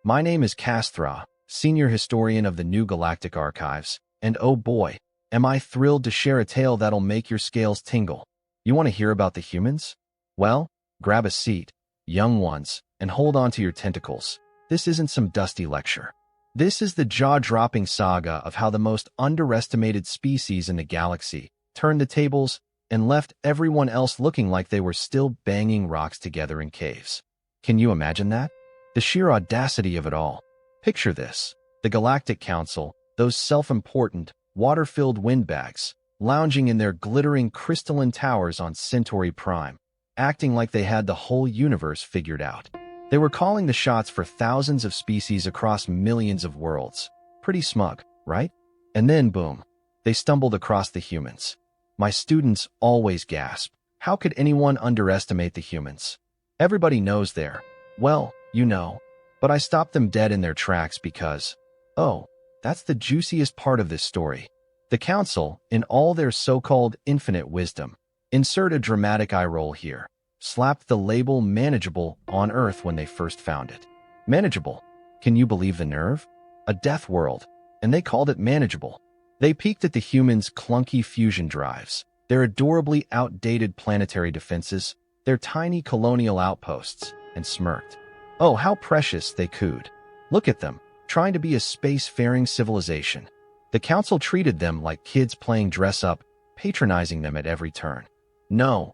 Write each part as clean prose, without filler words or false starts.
My name is Casthra, senior historian of the New Galactic Archives, and oh boy, am I thrilled to share a tale that'll make your scales tingle. You want to hear about the humans? Well, grab a seat, young ones, and hold on to your tentacles. This isn't some dusty lecture. This is the jaw-dropping saga of how the most underestimated species in the galaxy turned the tables and left everyone else looking like they were still banging rocks together in caves. Can you imagine that? The sheer audacity of it all. Picture this. The Galactic Council, those self-important, water-filled windbags, lounging in their glittering crystalline towers on Centauri Prime, acting like they had the whole universe figured out. They were calling the shots for thousands of species across millions of worlds. Pretty smug, right? And then, boom, they stumbled across the humans. My students always gasp. How could anyone underestimate the humans? Everybody knows they're, well, you know. But I stopped them dead in their tracks because, oh, that's the juiciest part of this story. The Council, in all their so-called infinite wisdom, insert a dramatic eye roll here, slapped the label manageable on Earth when they first found it. Manageable. Can you believe the nerve? A death world, and they called it manageable. They peeked at the humans' clunky fusion drives, their adorably outdated planetary defenses, their tiny colonial outposts, and smirked. Oh, how precious, they cooed. Look at them, trying to be a space-faring civilization. The Council treated them like kids playing dress-up, patronizing them at every turn. No,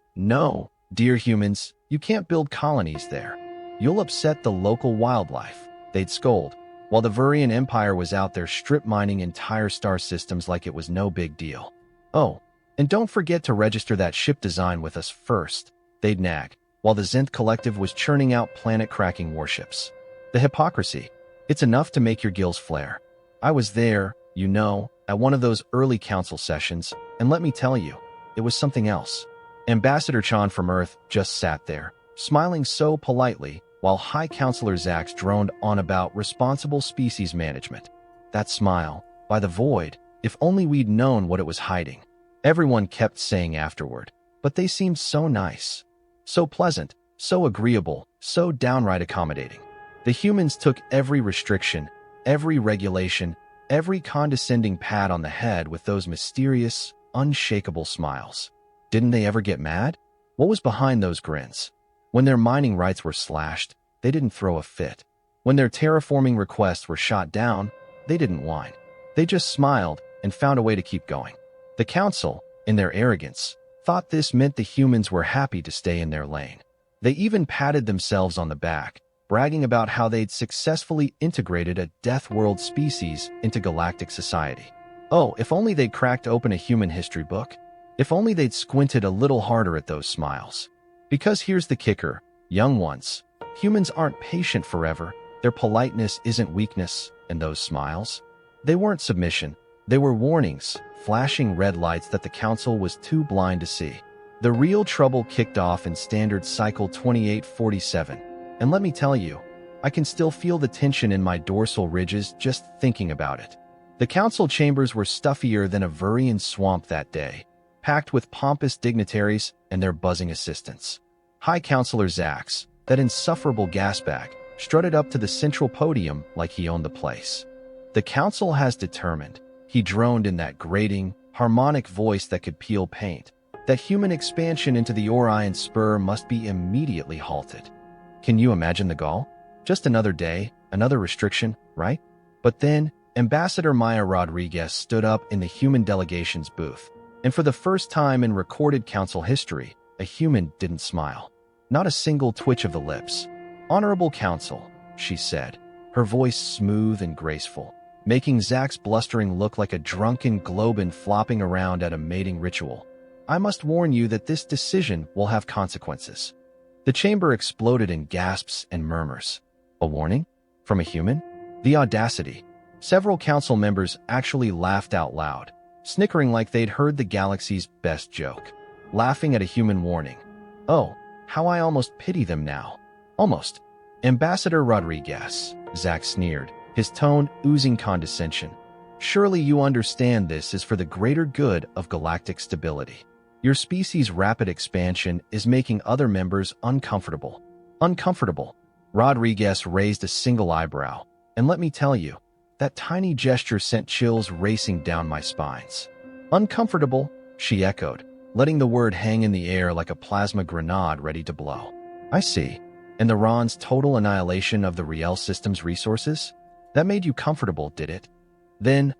dear humans, you can't build colonies there. You'll upset the local wildlife, they'd scold, while the Vurian Empire was out there strip-mining entire star systems like it was no big deal. Oh, and don't forget to register that ship design with us first, they'd nag, while the Zenth Collective was churning out planet-cracking warships. The hypocrisy. It's enough to make your gills flare. I was there, you know, at one of those early council sessions, and let me tell you, it was something else. Ambassador Chan from Earth just sat there, smiling so politely, while High Counselor Zax droned on about responsible species management. That smile, by the void, if only we'd known what it was hiding. Everyone kept saying afterward, but they seemed so nice. So pleasant, so agreeable, so downright accommodating. The humans took every restriction, every regulation, every condescending pat on the head with those mysterious, unshakable smiles. Didn't they ever get mad? What was behind those grins? When their mining rights were slashed, they didn't throw a fit. When their terraforming requests were shot down, they didn't whine. They just smiled and found a way to keep going. The Council, in their arrogance, thought this meant the humans were happy to stay in their lane. They even patted themselves on the back, bragging about how they'd successfully integrated a Death World species into galactic society. Oh, if only they'd cracked open a human history book. If only they'd squinted a little harder at those smiles. Because here's the kicker, young ones. Humans aren't patient forever. Their politeness isn't weakness, and those smiles, they weren't submission. They were warnings, flashing red lights that the Council was too blind to see. The real trouble kicked off in Standard Cycle 2847, and let me tell you, I can still feel the tension in my dorsal ridges just thinking about it. The Council chambers were stuffier than a Vurian swamp that day, packed with pompous dignitaries and their buzzing assistants. High Counselor Zax, that insufferable gasbag, strutted up to the central podium like he owned the place. The Council has determined, he droned in that grating, harmonic voice that could peel paint, that human expansion into the Orion Spur must be immediately halted. Can you imagine the gall? Just another day, another restriction, right? But then, Ambassador Maya Rodriguez stood up in the human delegation's booth, and for the first time in recorded Council history, a human didn't smile. Not a single twitch of the lips. "Honorable Council," she said, her voice smooth and graceful, making Zax's blustering look like a drunken globin flopping around at a mating ritual. "I must warn you that this decision will have consequences." The chamber exploded in gasps and murmurs. A warning? From a human? The audacity. Several council members actually laughed out loud, snickering like they'd heard the galaxy's best joke. Laughing at a human warning. Oh, how I almost pity them now. Almost. "Ambassador Rodriguez," Zax sneered, his tone oozing condescension. "Surely you understand this is for the greater good of galactic stability. Your species' rapid expansion is making other members uncomfortable. Uncomfortable. Rodriguez raised a single eyebrow, and let me tell you, that tiny gesture sent chills racing down my spines. Uncomfortable, she echoed, letting the word hang in the air like a plasma grenade ready to blow. I see. And the Ron's total annihilation of the Riel system's resources? That made you comfortable, did it? Then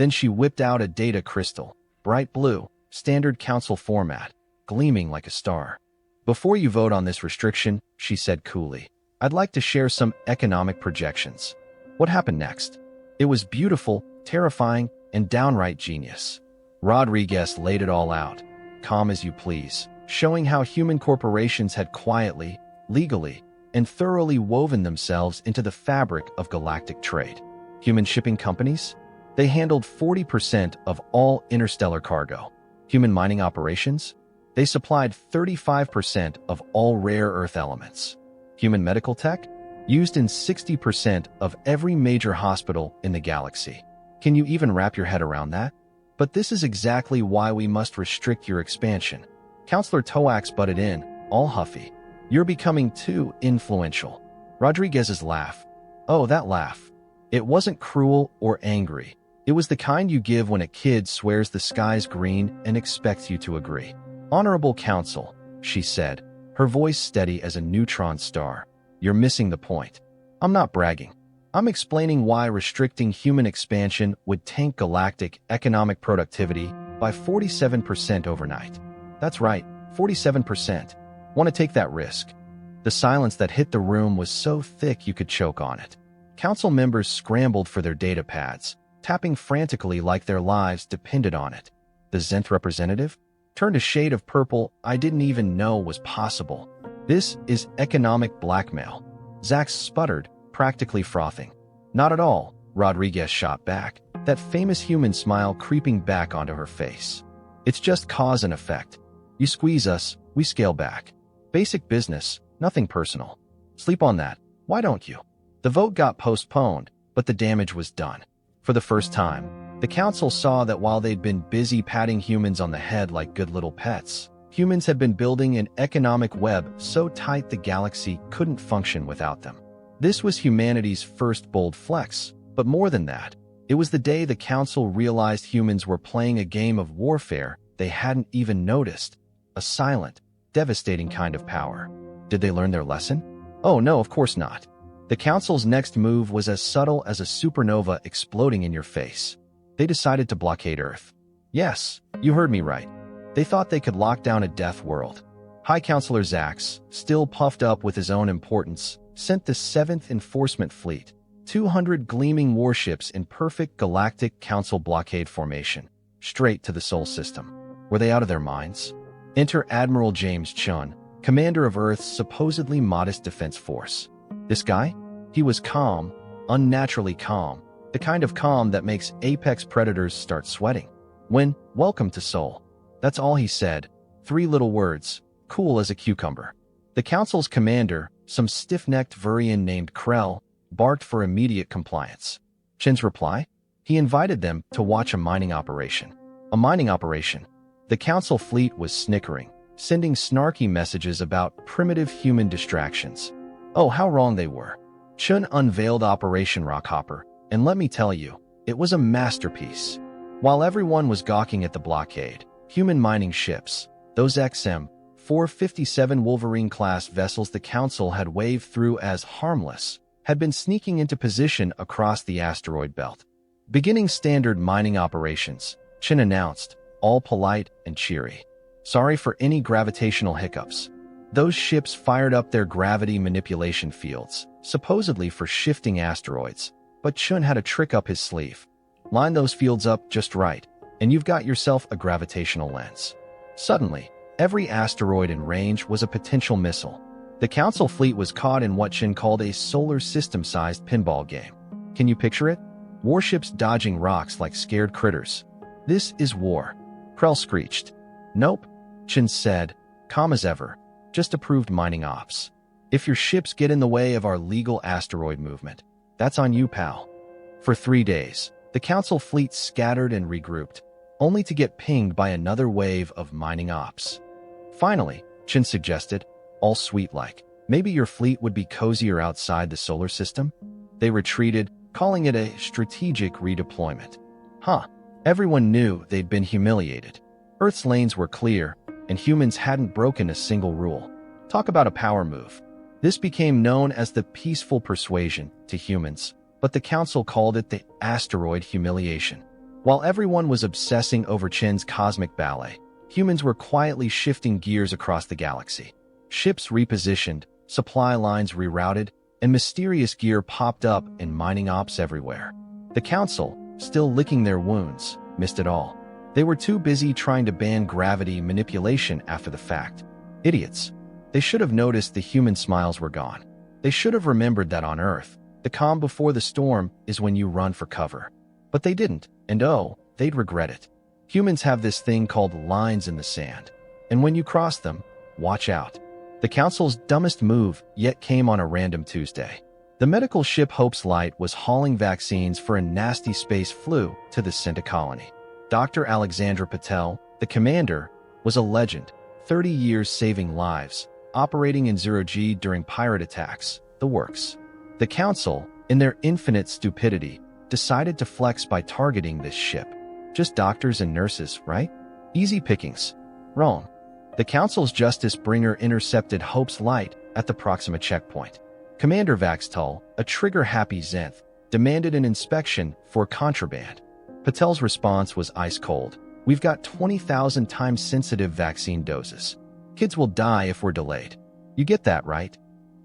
she whipped out a data crystal, bright blue, standard council format, gleaming like a star. Before you vote on this restriction, she said coolly, I'd like to share some economic projections. What happened next? It was beautiful, terrifying, and downright genius. Rodriguez laid it all out, calm as you please, showing how human corporations had quietly, legally, and thoroughly woven themselves into the fabric of galactic trade. Human shipping companies? They handled 40% of all interstellar cargo. Human mining operations? They supplied 35% of all rare earth elements. Human medical tech? Used in 60% of every major hospital in the galaxy. Can you even wrap your head around that? But this is exactly why we must restrict your expansion. Counselor Toax butted in, all huffy. You're becoming too influential. Rodriguez's laugh. Oh, that laugh. It wasn't cruel or angry. It was the kind you give when a kid swears the sky's green and expects you to agree. Honorable Council, she said, her voice steady as a neutron star. You're missing the point. I'm not bragging. I'm explaining why restricting human expansion would tank galactic economic productivity by 47% overnight. That's right, 47%. Want to take that risk? The silence that hit the room was so thick you could choke on it. Council members scrambled for their data pads, tapping frantically like their lives depended on it. The Zenth representative turned a shade of purple I didn't even know was possible. This is economic blackmail. Zax sputtered, practically frothing. Not at all, Rodriguez shot back, that famous human smile creeping back onto her face. It's just cause and effect. You squeeze us, we scale back. Basic business, nothing personal. Sleep on that, why don't you? The vote got postponed, but the damage was done. For the first time, the council saw that while they'd been busy patting humans on the head like good little pets, humans had been building an economic web so tight the galaxy couldn't function without them. This was humanity's first bold flex, but more than that, it was the day the council realized humans were playing a game of warfare they hadn't even noticed, a silent, devastating kind of power. Did they learn their lesson? Oh no, of course not. The council's next move was as subtle as a supernova exploding in your face. They decided to blockade Earth. Yes, you heard me right. They thought they could lock down a death world. High Counselor Zax, still puffed up with his own importance, sent the 7th Enforcement Fleet, 200 gleaming warships in perfect galactic council blockade formation, straight to the Sol system. Were they out of their minds? Enter Admiral James Chun, commander of Earth's supposedly modest defense force. This guy? He was calm, unnaturally calm, the kind of calm that makes apex predators start sweating. Welcome to Sol. That's all he said. 3 little words, cool as a cucumber. The council's commander, some stiff-necked Vurian named Krell, barked for immediate compliance. Chin's reply? He invited them to watch a mining operation. A mining operation. The council fleet was snickering, sending snarky messages about primitive human distractions. Oh, how wrong they were. Chun unveiled Operation Rockhopper, and let me tell you, it was a masterpiece. While everyone was gawking at the blockade, human mining ships, those XM-457 Wolverine-class vessels the Council had waved through as harmless, had been sneaking into position across the asteroid belt. Beginning standard mining operations, Chin announced, all polite and cheery. Sorry for any gravitational hiccups. Those ships fired up their gravity manipulation fields, supposedly for shifting asteroids, but Chun had a trick up his sleeve. Line those fields up just right, and you've got yourself a gravitational lens. Suddenly, every asteroid in range was a potential missile. The Council fleet was caught in what Chin called a solar system-sized pinball game. Can you picture it? Warships dodging rocks like scared critters. This is war. Krell screeched. Nope, Chin said, calm as ever. Just approved mining ops. If your ships get in the way of our legal asteroid movement, that's on you, pal. For 3 days, the Council fleet scattered and regrouped, only to get pinged by another wave of mining ops. Finally, Chin suggested, all sweet like, Maybe your fleet would be cozier outside the solar system? They retreated, calling it a strategic redeployment. Everyone knew they'd been humiliated. Earth's lanes were clear, and humans hadn't broken a single rule. Talk about a power move. This became known as the peaceful persuasion to humans, but the Council called it the asteroid humiliation. While everyone was obsessing over Chen's cosmic ballet, humans were quietly shifting gears across the galaxy. Ships repositioned, supply lines rerouted, and mysterious gear popped up in mining ops everywhere. The Council, still licking their wounds, missed it all. They were too busy trying to ban gravity manipulation after the fact. Idiots. They should have noticed the human smiles were gone. They should have remembered that on Earth, the calm before the storm is when you run for cover. But they didn't, and they'd regret it. Humans have this thing called lines in the sand, and when you cross them, watch out. The Council's dumbest move yet came on a random Tuesday. The medical ship Hope's Light was hauling vaccines for a nasty space flu to the Centa colony. Dr. Alexandra Patel, the commander, was a legend, 30 years saving lives, operating in zero-G during pirate attacks, the works. The Council, in their infinite stupidity, decided to flex by targeting this ship. Just doctors and nurses, right? Easy pickings. Wrong. The Council's Justice Bringer intercepted Hope's Light at the Proxima checkpoint. Commander Vaxtull, a trigger-happy Zenth, demanded an inspection for contraband. Patel's response was ice-cold. We've got 20,000 time-sensitive vaccine doses. Kids will die if we're delayed. You get that, right?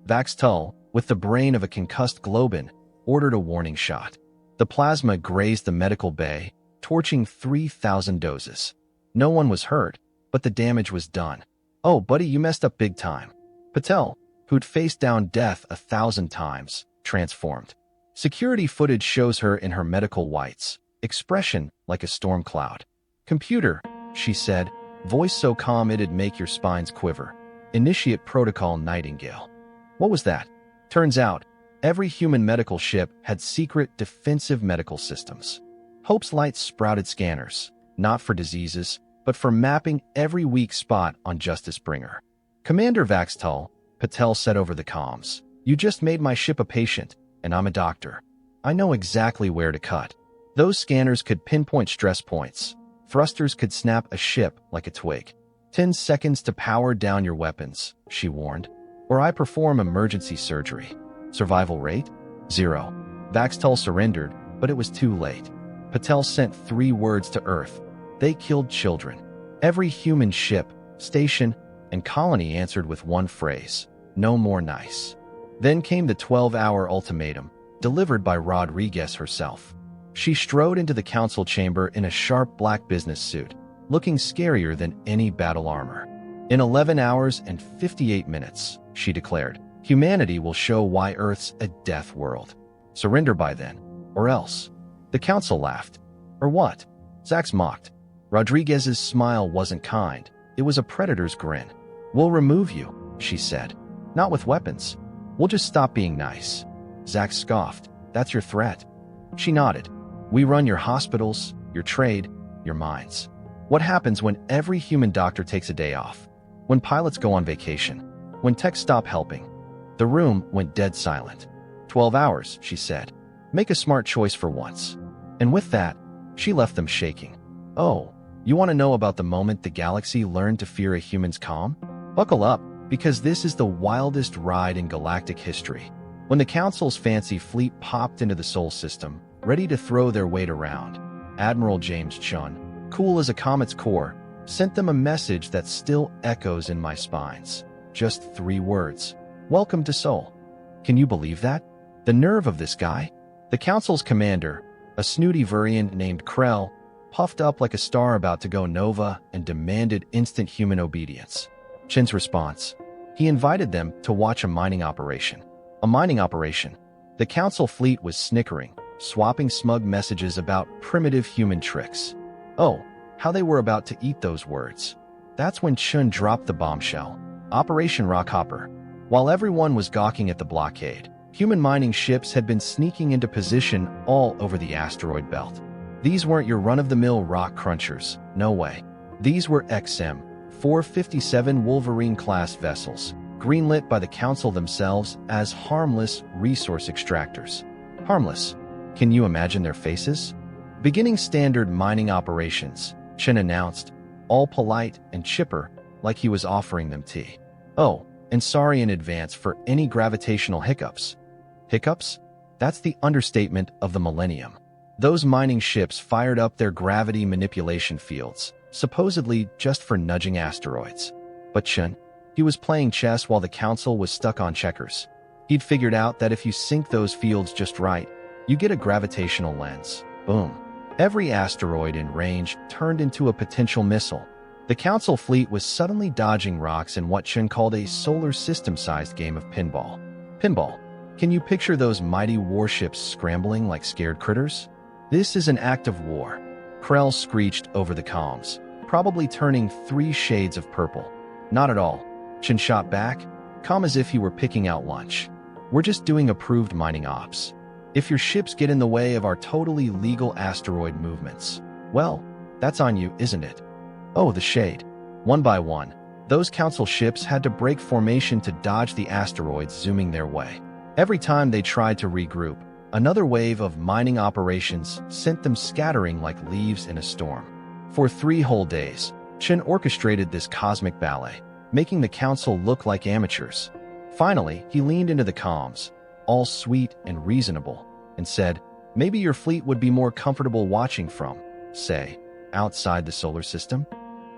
Vaxtull, with the brain of a concussed Globin, ordered a warning shot. The plasma grazed the medical bay, torching 3,000 doses. No one was hurt, but the damage was done. Oh, buddy, you messed up big time. Patel, who'd faced down death 1,000 times, transformed. Security footage shows her in her medical whites, expression like a storm cloud. Computer, she said, voice so calm it'd make your spines quiver. Initiate protocol Nightingale. What was that? Turns out, every human medical ship had secret defensive medical systems. Hope's Light sprouted scanners, not for diseases, but for mapping every weak spot on Justice Bringer. Commander Vaxtull, Patel said over the comms, you just made my ship a patient, and I'm a doctor. I know exactly where to cut. Those scanners could pinpoint stress points. Thrusters could snap a ship like a twig. 10 seconds to power down your weapons, she warned. Or I perform emergency surgery. Survival rate? 0. Vaxtull surrendered, but it was too late. Patel sent 3 words to Earth. They killed children. Every human ship, station, and colony answered with one phrase, no more nice. Then came the 12-hour ultimatum, delivered by Rodriguez herself. She strode into the council chamber in a sharp black business suit, looking scarier than any battle armor. In 11 hours and 58 minutes, she declared, humanity will show why Earth's a death world. Surrender by then, or else. The council laughed. Or what? Zax mocked. Rodriguez's smile wasn't kind. It was a predator's grin. We'll remove you, she said. Not with weapons. We'll just stop being nice. Zax scoffed. That's your threat. She nodded. We run your hospitals, your trade, your mines. What happens when every human doctor takes a day off? When pilots go on vacation? When techs stop helping? The room went dead silent. 12 hours, she said. Make a smart choice for once. And with that, she left them shaking. Oh, you want to know about the moment the galaxy learned to fear a human's calm? Buckle up, because this is the wildest ride in galactic history. When the Council's fancy fleet popped into the Sol system, ready to throw their weight around, Admiral James Chun, cool as a comet's core, sent them a message that still echoes in my spines. Just 3 words. Welcome to Sol. Can you believe that? The nerve of this guy? The Council's commander, a snooty Vurian named Krell, puffed up like a star about to go nova and demanded instant human obedience. Chin's response? He invited them to watch a mining operation. A mining operation. The Council fleet was snickering, swapping smug messages about primitive human tricks. Oh, how they were about to eat those words. That's when Chun dropped the bombshell. Operation Rockhopper. While everyone was gawking at the blockade, human mining ships had been sneaking into position all over the asteroid belt. These weren't your run-of-the-mill rock crunchers, no way. These were XM-457 Wolverine-class vessels, greenlit by the council themselves as harmless resource extractors. Harmless. Can you imagine their faces? Beginning standard mining operations, Chen announced, all polite and chipper, like he was offering them tea. Oh, and sorry in advance for any gravitational hiccups. Hiccups? That's the understatement of the millennium. Those mining ships fired up their gravity manipulation fields, supposedly just for nudging asteroids. But Chen, he was playing chess while the council was stuck on checkers. He'd figured out that if you sync those fields just right, you get a gravitational lens. Boom. Every asteroid in range turned into a potential missile. The council fleet was suddenly dodging rocks in what Chen called a solar system-sized game of pinball. Pinball. Can you picture those mighty warships scrambling like scared critters? This is an act of war. Krell screeched over the comms, probably turning 3 shades of purple. Not at all. Chen shot back, calm as if he were picking out lunch. We're just doing approved mining ops. If your ships get in the way of our totally legal asteroid movements, well, that's on you, isn't it? Oh, the shade. One by one, those council ships had to break formation to dodge the asteroids zooming their way. Every time they tried to regroup, another wave of mining operations sent them scattering like leaves in a storm. For 3 whole days, Chen orchestrated this cosmic ballet, making the council look like amateurs. Finally, he leaned into the comms, all sweet and reasonable, and said, maybe your fleet would be more comfortable watching from, say, outside the solar system?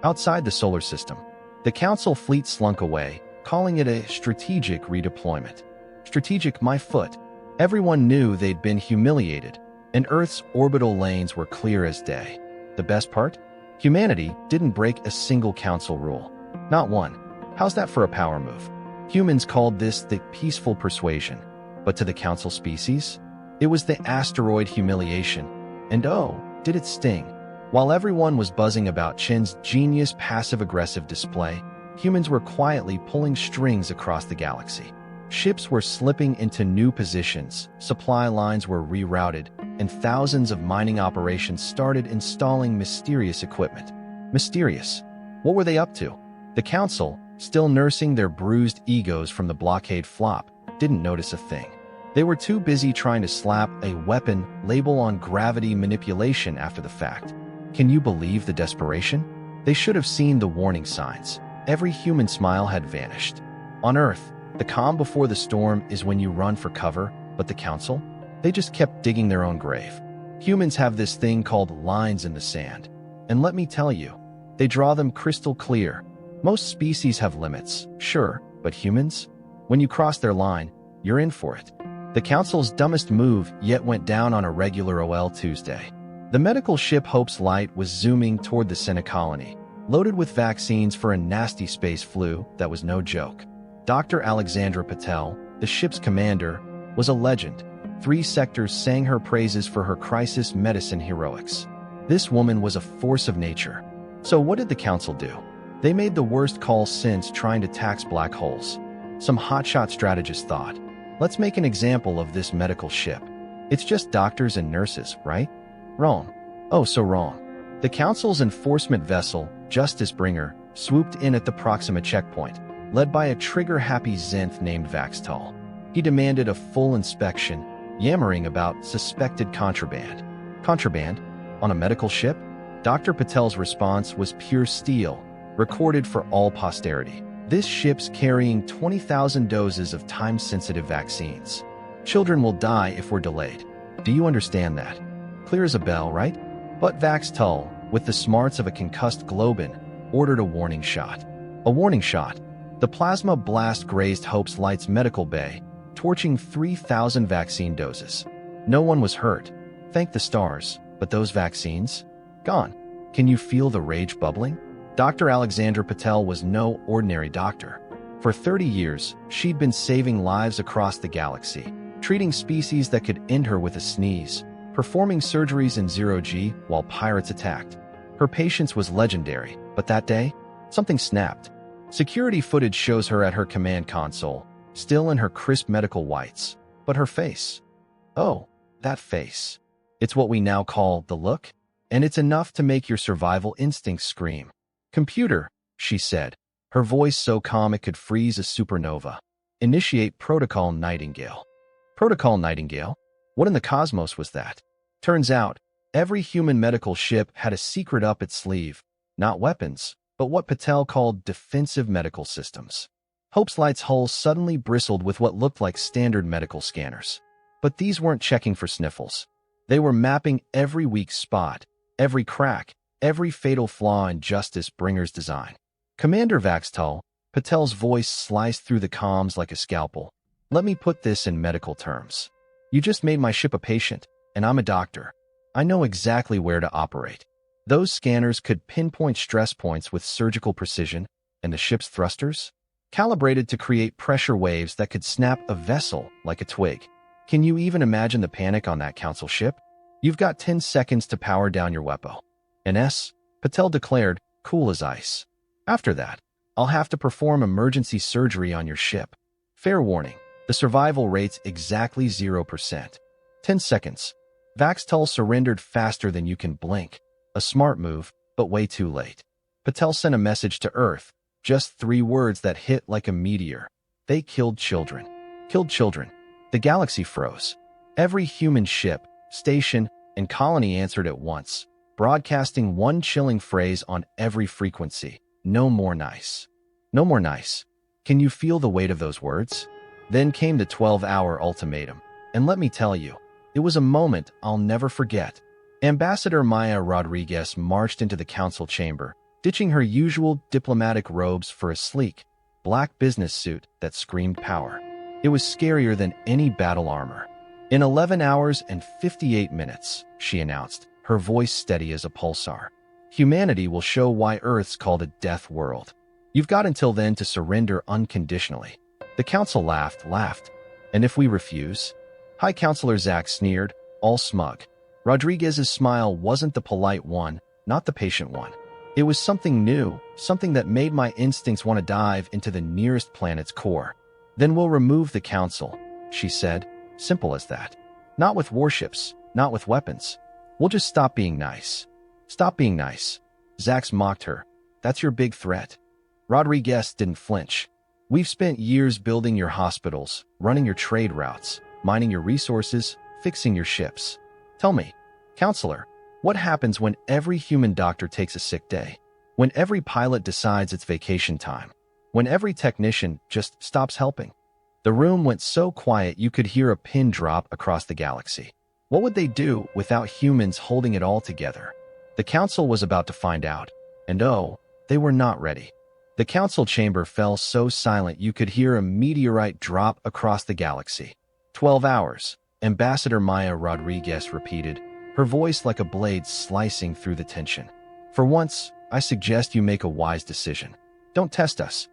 Outside the solar system. The council fleet slunk away, calling it a strategic redeployment. Strategic, my foot. Everyone knew they'd been humiliated, and Earth's orbital lanes were clear as day. The best part? Humanity didn't break a single council rule. Not one. How's that for a power move? Humans called this the peaceful persuasion. But to the council species, it was the asteroid humiliation. And oh, did it sting. While everyone was buzzing about Chen's genius passive-aggressive display, humans were quietly pulling strings across the galaxy. Ships were slipping into new positions, supply lines were rerouted, and thousands of mining operations started installing mysterious equipment. Mysterious. What were they up to? The council, still nursing their bruised egos from the blockade flop, didn't notice a thing. They were too busy trying to slap a weapon label on gravity manipulation after the fact. Can you believe the desperation? They should have seen the warning signs. Every human smile had vanished. On Earth, the calm before the storm is when you run for cover, but the council? They just kept digging their own grave. Humans have this thing called lines in the sand. And let me tell you, they draw them crystal clear. Most species have limits, sure, but humans? When you cross their line, you're in for it. The council's dumbest move yet went down on a regular OL Tuesday. The medical ship Hope's Light was zooming toward the Senate colony, loaded with vaccines for a nasty space flu that was no joke. Dr. Alexandra Patel, the ship's commander, was a legend. 3 sectors sang her praises for her crisis medicine heroics. This woman was a force of nature. So what did the council do? They made the worst call since trying to tax black holes. Some hotshot strategist thought, let's make an example of this medical ship. It's just doctors and nurses, right? Wrong. Oh, so wrong. The council's enforcement vessel, Justice Bringer, swooped in at the Proxima checkpoint, led by a trigger-happy Zenth named Vaxtal. He demanded a full inspection, yammering about suspected contraband. Contraband? On a medical ship? Dr. Patel's response was pure steel, recorded for all posterity. This ship's carrying 20,000 doses of time-sensitive vaccines. Children will die if we're delayed. Do you understand that? Clear as a bell, right? But Vaxtal, with the smarts of a concussed Globin, ordered a warning shot. A warning shot. The plasma blast grazed Hope's Light's medical bay, torching 3,000 vaccine doses. No one was hurt. Thank the stars. But those vaccines? Gone. Can you feel the rage bubbling? Dr. Alexandra Patel was no ordinary doctor. For 30 years, she'd been saving lives across the galaxy, treating species that could end her with a sneeze, performing surgeries in 0G while pirates attacked. Her patience was legendary, but that day, something snapped. Security footage shows her at her command console, still in her crisp medical whites. But her face. Oh, that face. It's what we now call the look, and it's enough to make your survival instincts scream. Computer, she said, her voice so calm it could freeze a supernova. Initiate Protocol Nightingale. Protocol Nightingale? What in the cosmos was that? Turns out, every human medical ship had a secret up its sleeve. Not weapons, but what Patel called defensive medical systems. Hope's Light's hull suddenly bristled with what looked like standard medical scanners. But these weren't checking for sniffles. They were mapping every weak spot, every crack, every fatal flaw in Justice Bringer's design. Commander Vaxtull, Patel's voice sliced through the comms like a scalpel. Let me put this in medical terms. You just made my ship a patient, and I'm a doctor. I know exactly where to operate. Those scanners could pinpoint stress points with surgical precision, and the ship's thrusters? Calibrated to create pressure waves that could snap a vessel like a twig. Can you even imagine the panic on that council ship? You've got 10 seconds to power down your weapon. NS, Patel declared, cool as ice. After that, I'll have to perform emergency surgery on your ship. Fair warning, the survival rate's exactly 0%. 10 seconds. Vaxtull surrendered faster than you can blink. A smart move, but way too late. Patel sent a message to Earth, just 3 words that hit like a meteor. They killed children. Killed children. The galaxy froze. Every human ship, station, and colony answered at once, broadcasting one chilling phrase on every frequency. No more nice. No more nice. Can you feel the weight of those words? Then came the 12-hour ultimatum. And let me tell you, it was a moment I'll never forget. Ambassador Maya Rodriguez marched into the council chamber, ditching her usual diplomatic robes for a sleek, black business suit that screamed power. It was scarier than any battle armor. In 11 hours and 58 minutes, she announced, her voice steady as a pulsar. Humanity will show why Earth's called a death world. You've got until then to surrender unconditionally. The council laughed. And if we refuse? High Counselor Zach sneered, all smug. Rodriguez's smile wasn't the polite one, not the patient one. It was something new, something that made my instincts want to dive into the nearest planet's core. Then we'll remove the council, she said. Simple as that. Not with warships, not with weapons. We'll just stop being nice. Stop being nice. Zax mocked her. That's your big threat. Rodriguez didn't flinch. We've spent years building your hospitals, running your trade routes, mining your resources, fixing your ships. Tell me, Counselor, what happens when every human doctor takes a sick day? When every pilot decides it's vacation time? When every technician just stops helping? The room went so quiet you could hear a pin drop across the galaxy. What would they do without humans holding it all together? The council was about to find out, and oh, they were not ready. The council chamber fell so silent you could hear a meteorite drop across the galaxy. 12 hours, Ambassador Maya Rodriguez repeated, her voice like a blade slicing through the tension. For once, I suggest you make a wise decision. Don't test us.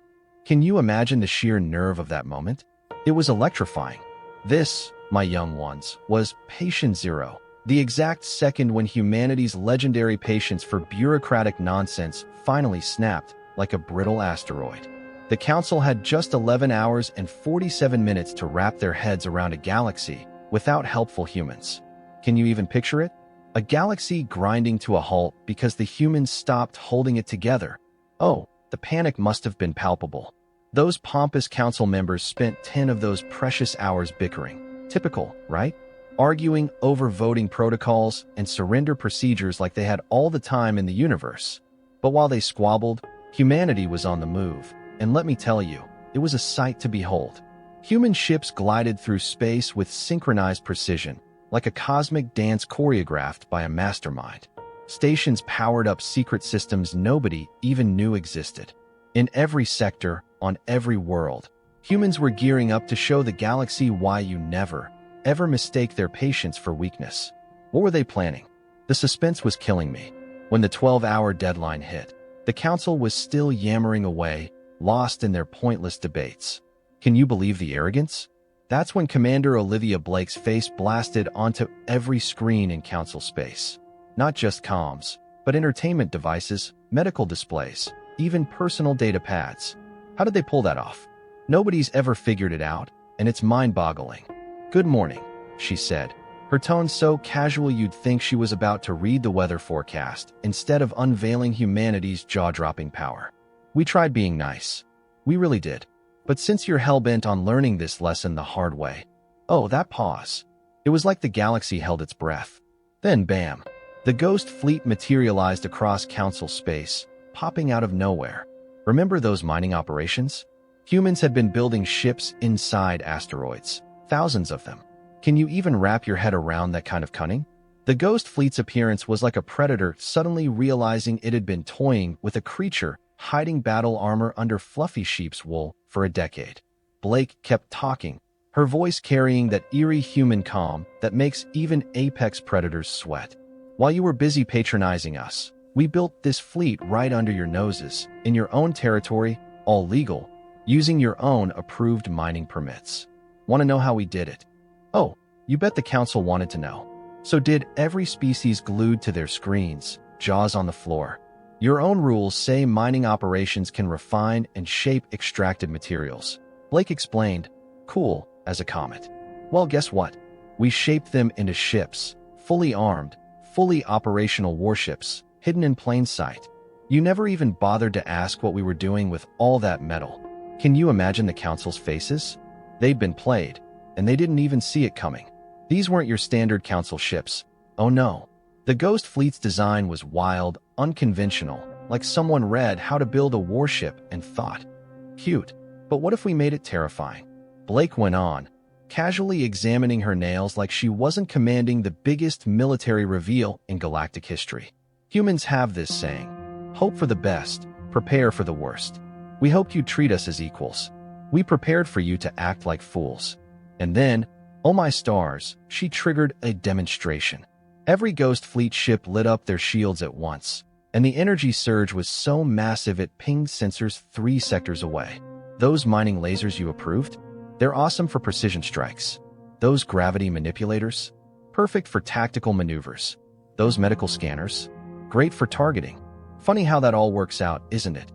Can you imagine the sheer nerve of that moment? It was electrifying. This, my young ones, was patient zero, the exact second when humanity's legendary patience for bureaucratic nonsense finally snapped like a brittle asteroid. The council had just 11 hours and 47 minutes to wrap their heads around a galaxy without helpful humans. Can you even picture it? A galaxy grinding to a halt because the humans stopped holding it together. Oh, the panic must have been palpable. Those pompous council members spent 10 of those precious hours bickering. Typical, right? Arguing over voting protocols and surrender procedures like they had all the time in the universe. But while they squabbled, humanity was on the move. And let me tell you, it was a sight to behold. Human ships glided through space with synchronized precision, like a cosmic dance choreographed by a mastermind. Stations powered up secret systems nobody even knew existed. In every sector, on every world, humans were gearing up to show the galaxy why you never, ever mistake their patience for weakness. What were they planning? The suspense was killing me. When the 12-hour deadline hit, the council was still yammering away, lost in their pointless debates. Can you believe the arrogance? That's when Commander Olivia Blake's face blasted onto every screen in council space. Not just comms, but entertainment devices, medical displays, even personal data pads. How did they pull that off? Nobody's ever figured it out, and it's mind-boggling. Good morning, she said, her tone so casual you'd think she was about to read the weather forecast instead of unveiling humanity's jaw-dropping power. We tried being nice. We really did. But since you're hell-bent on learning this lesson the hard way... Oh, that pause. It was like the galaxy held its breath. Then, bam. The ghost fleet materialized across Council space, popping out of nowhere. Remember those mining operations? Humans had been building ships inside asteroids. Thousands of them. Can you even wrap your head around that kind of cunning? The ghost fleet's appearance was like a predator suddenly realizing it had been toying with a creature hiding battle armor under fluffy sheep's wool for a decade. Blake kept talking, her voice carrying that eerie human calm that makes even apex predators sweat. While you were busy patronizing us, we built this fleet right under your noses, in your own territory, all legal, using your own approved mining permits. Want to know how we did it? Oh, you bet the council wanted to know. So did every species glued to their screens, jaws on the floor. Your own rules say mining operations can refine and shape extracted materials. Blake explained, cool as a comet. Well, guess what? We shaped them into ships, fully armed, fully operational warships, hidden in plain sight. You never even bothered to ask what we were doing with all that metal. Can you imagine the council's faces? They'd been played, and they didn't even see it coming. These weren't your standard council ships. Oh no. The Ghost Fleet's design was wild, unconventional, like someone read how to build a warship and thought, cute, but what if we made it terrifying? Blake went on, casually examining her nails like she wasn't commanding the biggest military reveal in galactic history. Humans have this saying, hope for the best, prepare for the worst. We hoped you'd treat us as equals. We prepared for you to act like fools. And then, oh my stars, she triggered a demonstration. Every Ghost Fleet ship lit up their shields at once, and the energy surge was so massive it pinged sensors 3 sectors away. Those mining lasers you approved? They're awesome for precision strikes. Those gravity manipulators? Perfect for tactical maneuvers. Those medical scanners? Great for targeting. Funny how that all works out, isn't it?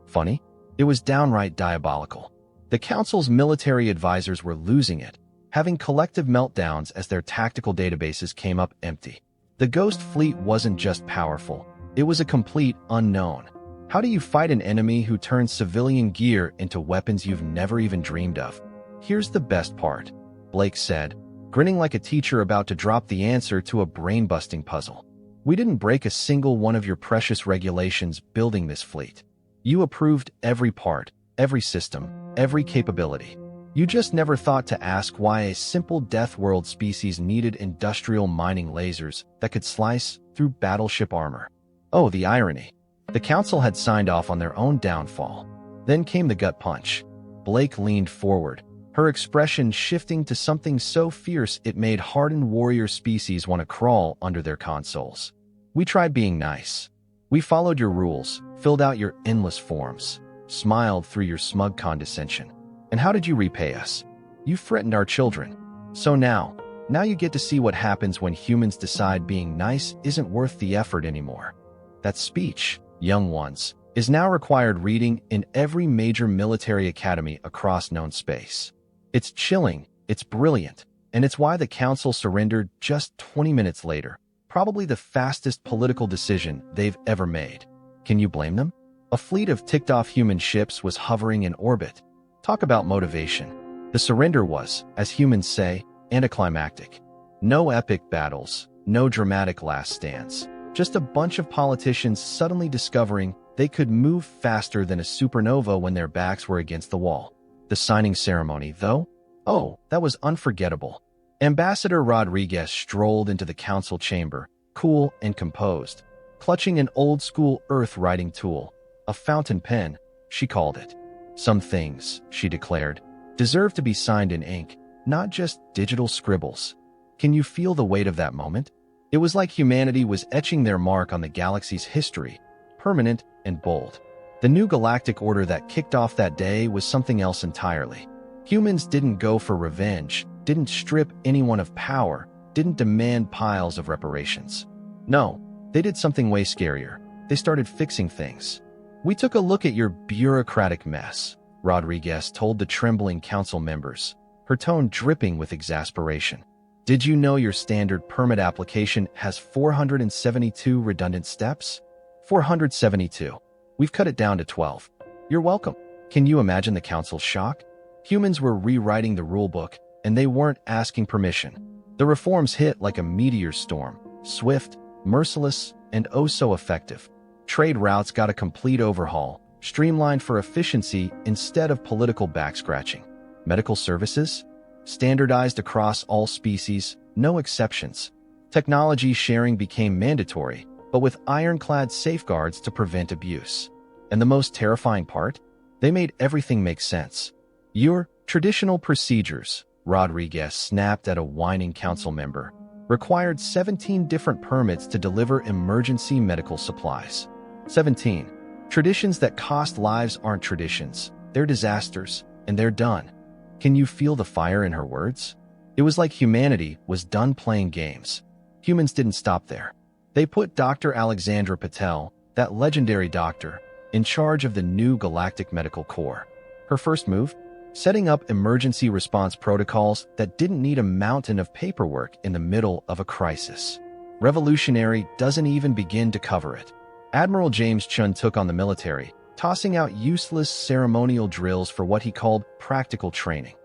Funny? It was downright diabolical. The Council's military advisors were losing it, having collective meltdowns as their tactical databases came up empty. The Ghost Fleet wasn't just powerful, it was a complete unknown. How do you fight an enemy who turns civilian gear into weapons you've never even dreamed of? Here's the best part, Blake said, grinning like a teacher about to drop the answer to a brain-busting puzzle. We didn't break a single one of your precious regulations building this fleet. You approved every part, every system, every capability. You just never thought to ask why a simple Death World species needed industrial mining lasers that could slice through battleship armor. Oh, the irony. The Council had signed off on their own downfall. Then came the gut punch. Blake leaned forward, her expression shifting to something so fierce it made hardened warrior species want to crawl under their consoles. We tried being nice. We followed your rules, filled out your endless forms, smiled through your smug condescension. And how did you repay us? You threatened our children. So now you get to see what happens when humans decide being nice isn't worth the effort anymore. That speech, young ones, is now required reading in every major military academy across known space. It's chilling, it's brilliant, and it's why the Council surrendered just 20 minutes later, probably the fastest political decision they've ever made. Can you blame them? A fleet of ticked-off human ships was hovering in orbit. Talk about motivation. The surrender was, as humans say, anticlimactic. No epic battles, no dramatic last stands. Just a bunch of politicians suddenly discovering they could move faster than a supernova when their backs were against the wall. The signing ceremony, though? Oh, that was unforgettable. Ambassador Rodriguez strolled into the council chamber, cool and composed, clutching an old-school earth-writing tool. A fountain pen, she called it. Some things, she declared, deserve to be signed in ink, not just digital scribbles. Can you feel the weight of that moment? It was like humanity was etching their mark on the galaxy's history, permanent and bold. The new galactic order that kicked off that day was something else entirely. Humans didn't go for revenge, didn't strip anyone of power, didn't demand piles of reparations. No, they did something way scarier. They started fixing things. We took a look at your bureaucratic mess, Rodriguez told the trembling council members, her tone dripping with exasperation. Did you know your standard permit application has 472 redundant steps? 472. We've cut it down to 12. You're welcome. Can you imagine the council's shock? Humans were rewriting the rulebook, and they weren't asking permission. The reforms hit like a meteor storm, swift, merciless, and oh so effective. Trade routes got a complete overhaul, streamlined for efficiency instead of political backscratching. Medical services? Standardized across all species, no exceptions. Technology sharing became mandatory, but with ironclad safeguards to prevent abuse. And the most terrifying part? They made everything make sense. Your traditional procedures, Rodriguez snapped at a whining council member, required 17 different permits to deliver emergency medical supplies. 17. Traditions that cost lives aren't traditions. They're disasters, and they're done. Can you feel the fire in her words? It was like humanity was done playing games. Humans didn't stop there. They put Dr. Alexandra Patel, that legendary doctor, in charge of the new Galactic Medical Corps. Her first move? Setting up emergency response protocols that didn't need a mountain of paperwork in the middle of a crisis. Revolutionary doesn't even begin to cover it. Admiral James Chun took on the military, tossing out useless ceremonial drills for what he called practical training.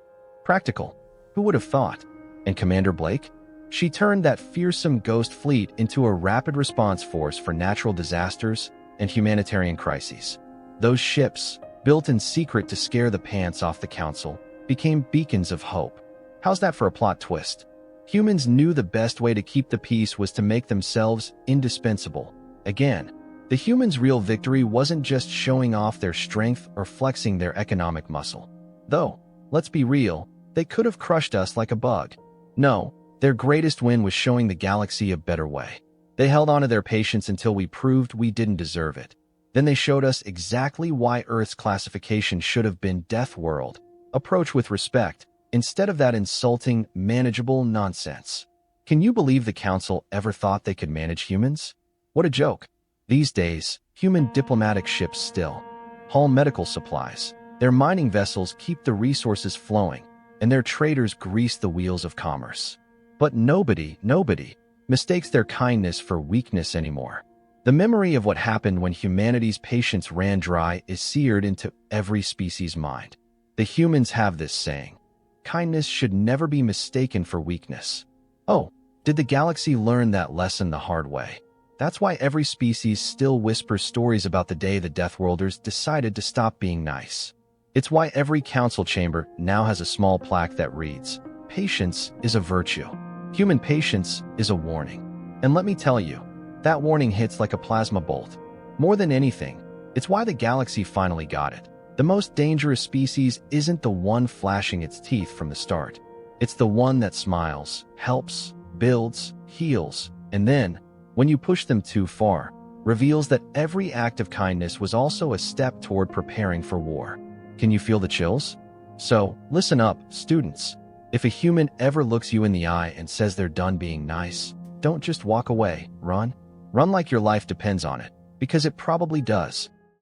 Practical? Who would have thought? And Commander Blake? She turned that fearsome ghost fleet into a rapid response force for natural disasters and humanitarian crises. Those ships, built in secret to scare the pants off the council, became beacons of hope. How's that for a plot twist? Humans knew the best way to keep the peace was to make themselves indispensable. Again, the humans' real victory wasn't just showing off their strength or flexing their economic muscle. Though, let's be real, they could have crushed us like a bug. No, their greatest win was showing the galaxy a better way. They held on to their patience until we proved we didn't deserve it. Then they showed us exactly why Earth's classification should have been Death World. Approach with respect, instead of that insulting, manageable nonsense. Can you believe the Council ever thought they could manage humans? What a joke. These days, human diplomatic ships still haul medical supplies. Their mining vessels keep the resources flowing, and their traders grease the wheels of commerce. But nobody mistakes their kindness for weakness anymore. The memory of what happened when humanity's patience ran dry is seared into every species' mind. The humans have this saying: kindness should never be mistaken for weakness. Oh, did the galaxy learn that lesson the hard way? That's why every species still whispers stories about the day the Deathworlders decided to stop being nice. It's why every council chamber now has a small plaque that reads, "Patience is a virtue. Human patience is a warning." And let me tell you, that warning hits like a plasma bolt. More than anything, it's why the galaxy finally got it. The most dangerous species isn't the one flashing its teeth from the start. It's the one that smiles, helps, builds, heals, and then, when you push them too far, reveals that every act of kindness was also a step toward preparing for war. Can you feel the chills? So, listen up, students. If a human ever looks you in the eye and says they're done being nice, don't just walk away, run. Run like your life depends on it, because it probably does.